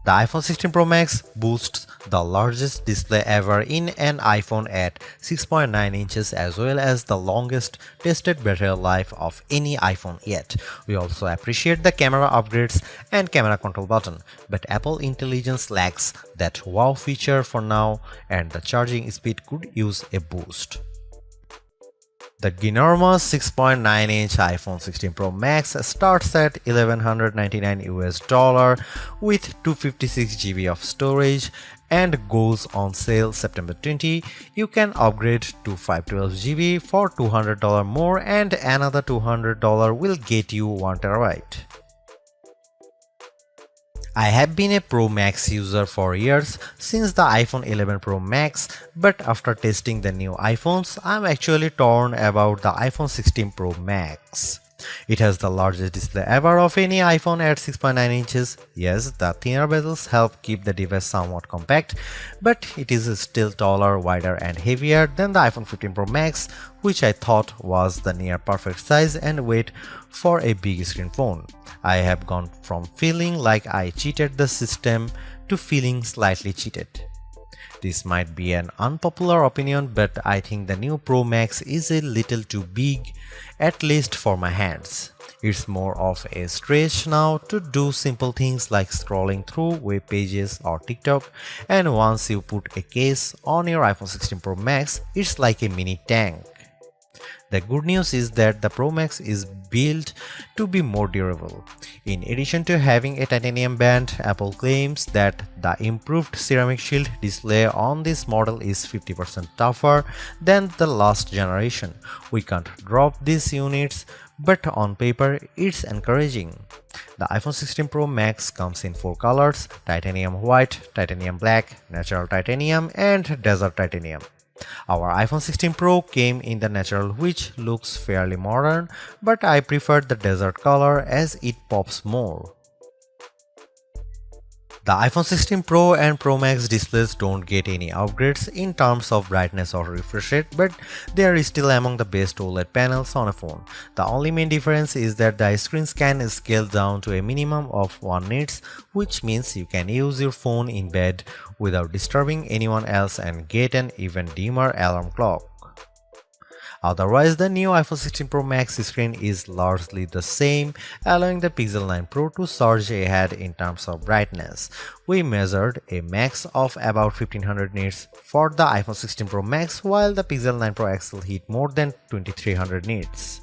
The iPhone 16 Pro Max boasts the largest display ever in an iPhone at 6.9 inches as well as the longest tested battery life of any iPhone yet. We also appreciate the camera upgrades and camera control button, but Apple Intelligence lacks that wow feature for now and the charging speed could use a boost. The ginormous 6.9-inch iPhone 16 Pro Max starts at $1,199 with 256 GB of storage and goes on sale September 20. You can upgrade to 512 GB for $200 more and another $200 will get you 1 TB. I have been a Pro Max user for years since the iPhone 11 Pro Max, but after testing the new iPhones, I'm actually torn about the iPhone 16 Pro Max. It has the largest display ever of any iPhone at 6.9 inches. Yes, the thinner bezels help keep the device somewhat compact, but it is still taller, wider and heavier than the iPhone 15 Pro Max, which I thought was the near perfect size and weight for a big screen phone. I have gone from feeling like I cheated the system to feeling slightly cheated. This might be an unpopular opinion, but I think the new Pro Max is a little too big, at least for my hands. It's more of a stretch now to do simple things like scrolling through web pages or TikTok, and once you put a case on your iPhone 16 Pro Max, it's like a mini tank. The good news is that the Pro Max is built to be more durable. In addition to having a titanium band, Apple claims that the improved ceramic shield display on this model is 50% tougher than the last generation. We can't drop these units, but on paper it's encouraging. The iPhone 16 Pro Max comes in 4 colors: titanium white, titanium black, natural titanium and desert titanium. Our iPhone 16 Pro came in the natural, which looks fairly modern, but I prefer the desert color as it pops more. The iPhone 16 Pro and Pro Max displays don't get any upgrades in terms of brightness or refresh rate, but they are still among the best OLED panels on a phone. The only main difference is that the screens can scale down to a minimum of 1 nits, which means you can use your phone in bed without disturbing anyone else and get an even dimmer alarm clock. Otherwise, the new iPhone 16 Pro Max screen is largely the same, allowing the Pixel 9 Pro to surge ahead in terms of brightness. We measured a max of about 1500 nits for the iPhone 16 Pro Max, while the Pixel 9 Pro XL hit more than 2300 nits.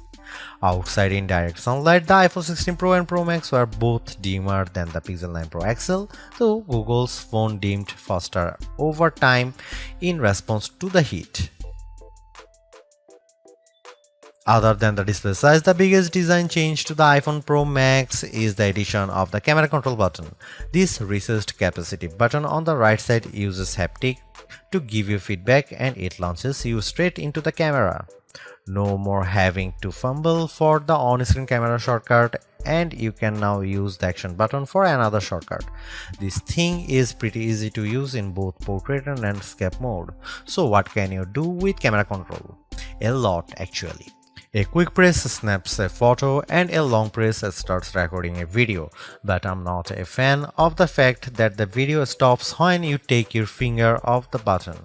Outside in direct sunlight, the iPhone 16 Pro and Pro Max were both dimmer than the Pixel 9 Pro XL, though Google's phone dimmed faster over time in response to the heat. Other than the display size, the biggest design change to the iPhone Pro Max is the addition of the camera control button. This recessed capacitive button on the right side uses haptic to give you feedback and it launches you straight into the camera. No more having to fumble for the on-screen camera shortcut, and you can now use the action button for another shortcut. This thing is pretty easy to use in both portrait and landscape mode. So what can you do with camera control? A lot actually. A quick press snaps a photo and a long press starts recording a video, but I'm not a fan of the fact that the video stops when you take your finger off the button.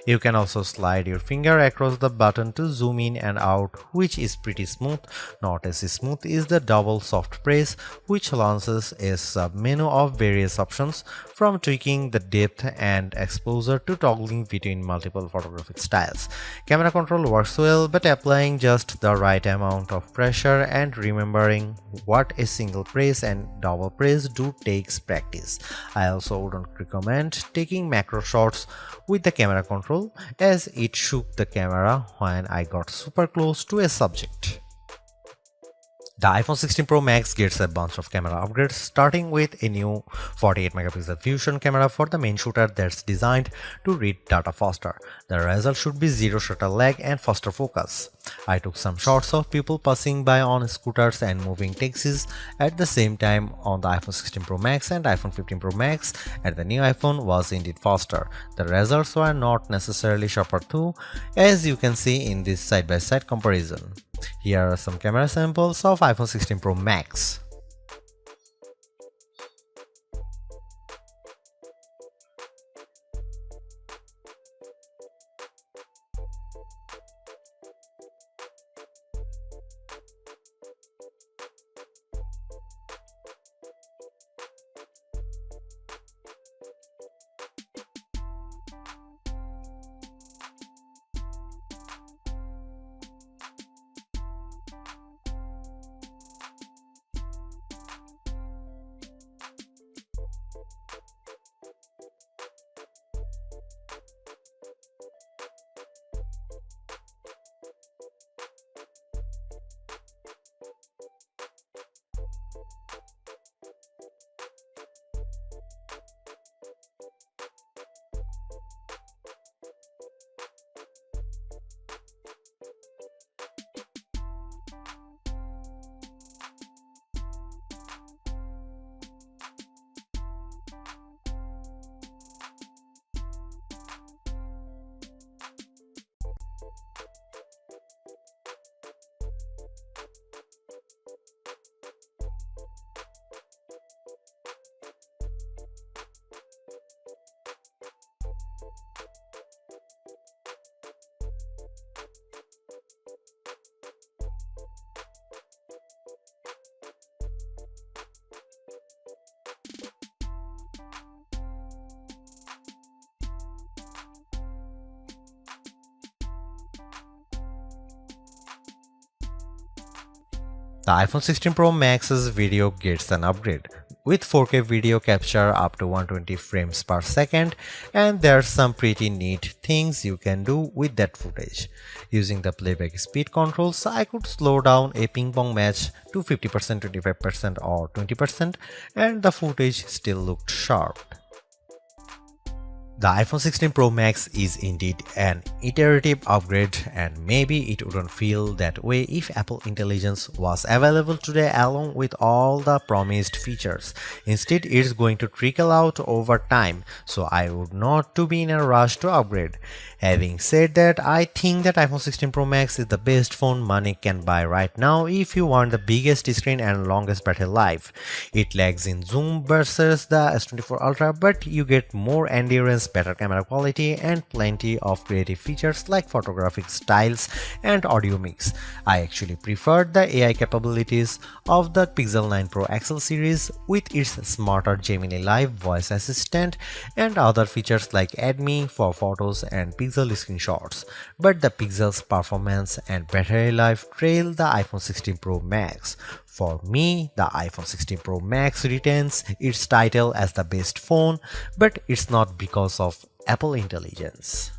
You can also slide your finger across the button to zoom in and out, which is pretty smooth. Not as smooth is the double soft press, which launches a sub-menu of various options, from tweaking the depth and exposure to toggling between multiple photographic styles. Camera control works well, but applying just the right amount of pressure and remembering what a single press and double press do takes practice. I also wouldn't recommend taking macro shots with the camera control, as it shook the camera when I got super close to a subject. The iPhone 16 Pro Max gets a bunch of camera upgrades, starting with a new 48 megapixel fusion camera for the main shooter that's designed to read data faster. The result should be zero shutter lag and faster focus. I took some shots of people passing by on scooters and moving taxis at the same time on the iPhone 16 Pro Max and iPhone 15 Pro Max, and the new iPhone was indeed faster. The results were not necessarily sharper though, as you can see in this side-by-side comparison. Here are some camera samples of iPhone 16 Pro Max. The iPhone 16 Pro Max's video gets an upgrade with 4K video capture up to 120 frames per second, and there's some pretty neat things you can do with that footage. Using the playback speed controls, I could slow down a ping pong match to 50%, 25% or 20%, and the footage still looked sharp. The iPhone 16 Pro Max is indeed an iterative upgrade, and maybe it wouldn't feel that way if Apple Intelligence was available today along with all the promised features. Instead, it's going to trickle out over time, so I would not to be in a rush to upgrade. Having said that, I think that iPhone 16 Pro Max is the best phone money can buy right now if you want the biggest screen and longest battery life. It lags in zoom versus the S24 Ultra, but you get more endurance, better camera quality, and plenty of creative features like photographic styles and audio mix. I actually preferred the AI capabilities of the Pixel 9 Pro XL series with its smarter Gemini Live voice assistant and other features like Add Me for photos and Pixel screenshots. But the Pixel's performance and battery life trail the iPhone 16 Pro Max. For me, the iPhone 16 Pro Max retains its title as the best phone, but it's not because of Apple Intelligence.